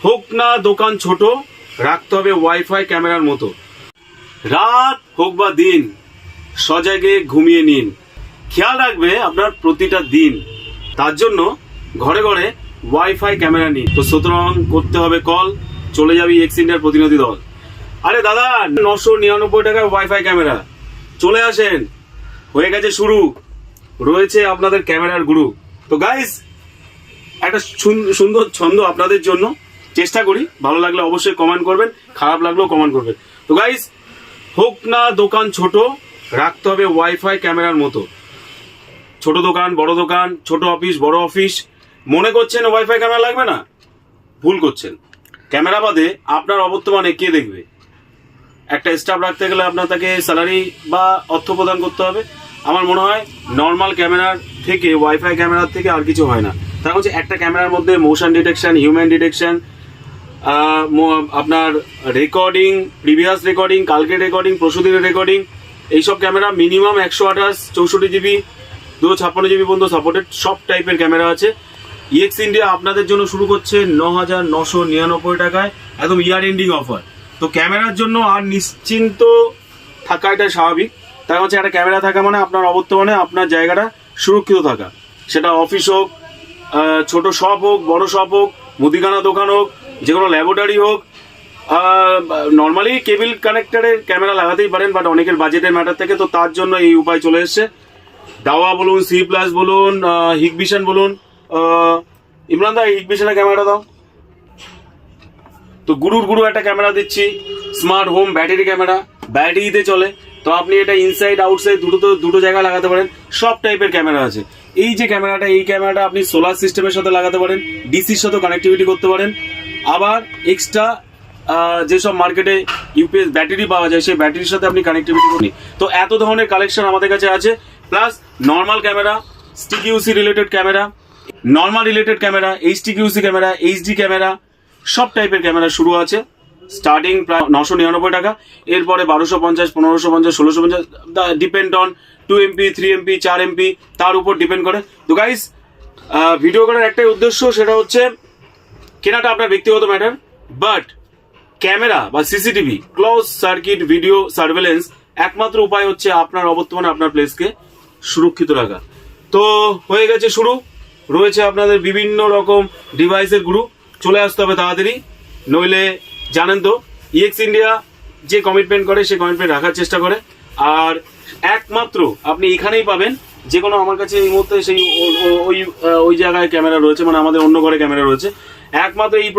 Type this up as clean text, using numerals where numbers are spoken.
হোক না দোকান ছোট, রাখতে হবে ওয়াইফাই ক্যামেরার মতো। রাত হোক বা দিন, সজাগে ঘুমিয়ে নিন, খেয়াল রাখবে আপনার প্রতিটা দিন। তার জন্য ঘরে ঘরে ওয়াইফাই ক্যামেরা নিন। তো সুতরাং করতে হবে কল, চলে যাবি এক্স ইন্ডিয়ার প্রতিনিধি দল। আরে দাদা, 999 টাকায় ওয়াইফাই ক্যামেরা, চলে আসেন, হয়ে গেছে শুরু, রয়েছে আপনাদের ক্যামেরার গুরু। তো গাইস, একটা সুন্দর ছন্দ আপনাদের জন্য, চেষ্টা করি, ভালো লাগলে অবশ্যই কমেন্ট করবেন, খারাপ লাগলেও কমেন্ট করবেন। তো গাইস, হোক না দোকান ছোট, রাখতে হবে ওয়াইফাই ক্যামেরার মতো। ছোট দোকান, বড় দোকান, ছোট অফিস, বড় অফিস, মনে করছেন ওয়াইফাই ক্যামেরা লাগবে না? ভুল করছেন। ক্যামেরা বাদে আপনার অবর্তমানে কে দেখবে? একটা স্টাফ রাখতে গেলে আপনার তাকে স্যালারি বা অর্থ প্রদান করতে হবে। আমার মনে হয় নর্মাল ক্যামেরার থেকে, ওয়াইফাই ক্যামেরার থেকে আর কিছু হয় না। তার হচ্ছে একটা ক্যামেরার মধ্যে মোশন ডিটেকশন, হিউম্যান ডিটেকশন, আপনার রেকর্ডিং, প্রিভিয়াস রেকর্ডিং, কালকের রেকর্ডিং, পরশুদিনের রেকর্ডিং, এইসব ক্যামেরা মিনিমাম 128, 64 জিবি, 256 জিবি পর্যন্ত সাপোর্টেড সব টাইপের ক্যামেরা আছে। ইএক্স ইন্ডিয়া আপনাদের জন্য শুরু করছে 9,999 টাকায়, একদম ইয়ার এন্ডিং অফার। তো ক্যামেরার জন্য আর নিশ্চিন্ত থাকা এটা স্বাভাবিক। তার হচ্ছে একটা ক্যামেরা থাকা মানে আপনার অবর্তমানে আপনার জায়গাটা সুরক্ষিত থাকা। সেটা অফিস হোক, ছোট শপ হোক, বড় শপ হোক, মুদিখানা দোকান হোক, যে কোনো ল্যাবরেটরি হোক। নর্মালি কেবিল কানেক্টারের ক্যামেরা লাগাতেই পারেন, বাট অনেকের বাজেটের ম্যাটার থেকে, তো তার জন্য এই উপায় চলে এসছে। দাওয়া বলুন, সি প্লাস বলুন, হিগভিশন বলুন। ইমরান দা, হিগভিশনের ক্যামেরা দাও তো। গুরুর একটা ক্যামেরা দিচ্ছি, স্মার্ট হোম ব্যাটারি ক্যামেরা, ব্যাটারিতে চলে। তো আপনি এটা ইনসাইড আউটসাইড দুটো জায়গায় লাগাতে পারেন, সব টাইপের ক্যামেরা আছে। এই যে ক্যামেরাটা, এই ক্যামেরাটা আপনি সোলার সিস্টেমের সাথে লাগাতে পারেন, ডিসির সাথে কানেক্টিভিটি করতে পারেন। আবার এক্সট্রা যেসব মার্কেটে ইউপিএস ব্যাটারি পাওয়া যায়, সেই ব্যাটারির সাথে আপনি কানেক্টিভিটি করুন। তো এত ধরনের কালেকশন আমাদের কাছে আছে। Plus normal camera, STQC related camera, normal related camera, HTQC camera, HD camera, সব টাইপের ক্যামেরা শুরু আছে। স্টার্টিং প্রায় 999 টাকা, এরপরে 1250, 1550, 1650, depend on 2 MP, 3 MP, 4 MP, তার উপর ডিপেন্ড করে। তো গাইস, ভিডিও করার একটাই উদ্দেশ্য, সেটা হচ্ছে কেনাটা আপনার ব্যক্তিগত ম্যাটার, বাট ক্যামেরা বা CCTV, close circuit video surveillance, একমাত্র উপায় হচ্ছে আপনার অবর্তমানে আপনার প্লেসকে সুরক্ষিত রাখা। তো হয়ে গেছে শুরু, রয়েছে আপনাদের বিভিন্ন রকম ডিভাইসের গুরু, চলে আসতে হবে তাড়াতাড়ি, নইলে জানেন তো ইএক্স ইন্ডিয়া যে কমিটমেন্ট করে, সে কমিটমেন্ট রাখার চেষ্টা করে। আর একমাত্র আপনি এখানেই পাবেন, যে কোনো, আমার কাছে এই মুহূর্তে সেই ওই জায়গায় ক্যামেরা রয়েছে, মানে আমাদের অন্য ঘরে ক্যামেরা রয়েছে, একমাত্র এই